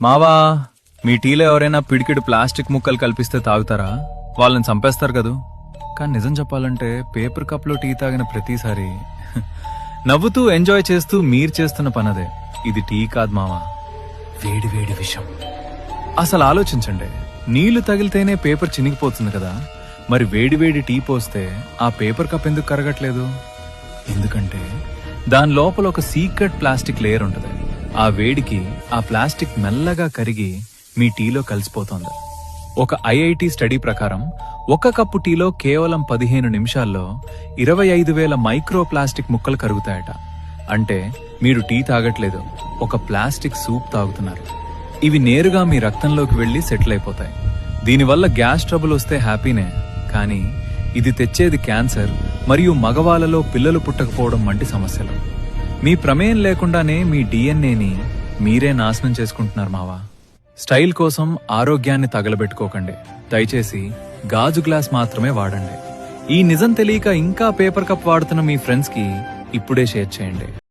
మావా, మీ టీలో ఎవరైనా పిడికిడు ప్లాస్టిక్ ముక్కలు కల్పిస్తే తాగుతారా? వాళ్ళని చంపేస్తారు కదూ. కానీ నిజం చెప్పాలంటే పేపర్ కప్ లో టీ తాగిన ప్రతిసారి నవ్వుతూ ఎంజాయ్ చేస్తూ మీరు చేస్తున్న పనదే. ఇది టీ కాదు మావా, వేడి వేడి విషం. అసలు ఆలోచించండి, నీళ్లు తగిలితేనే పేపర్ చినిగిపోతుంది కదా, మరి వేడి వేడి టీ పోస్తే ఆ పేపర్ కప్ ఎందుకు కరగట్లేదు? ఎందుకంటే దాని లోపల ఒక సీక్రెట్ ప్లాస్టిక్ లేయర్ ఉంటుంది. ఆ వేడికి ఆ ప్లాస్టిక్ మెల్లగా కరిగి మీ టీలో కలిసిపోతుంది. ఒక ఐఐటి స్టడీ ప్రకారం ఒక కప్పు టీలో కేవలం 15 నిమిషాల్లో 25,000 మైక్రో ప్లాస్టిక్ ముక్కలు కరుగుతాయట. అంటే మీరు టీ తాగట్లేదు, ఒక ప్లాస్టిక్ సూప్ తాగుతున్నారు. ఇవి నేరుగా మీ రక్తంలోకి వెళ్లి సెటిల్ అయిపోతాయి. దీనివల్ల గ్యాస్ ట్రబుల్ వస్తే హ్యాపీనే, కానీ ఇది తెచ్చేది క్యాన్సర్ మరియు మగవాళ్ళలో పిల్లలు పుట్టకపోవడం వంటి సమస్యలు. మీ ప్రమేయం లేకుండానే మీ డిఎన్ఏని మీరే నాశనం చేసుకుంటున్నారు మావా. స్టైల్ కోసం ఆరోగ్యాన్ని తగలబెట్టుకోకండి. దయచేసి గాజు గ్లాస్ మాత్రమే వాడండి. ఈ నిజం తెలియక ఇంకా పేపర్ కప్ వాడుతున్న మీ ఫ్రెండ్స్ కి ఇప్పుడే షేర్ చేయండి.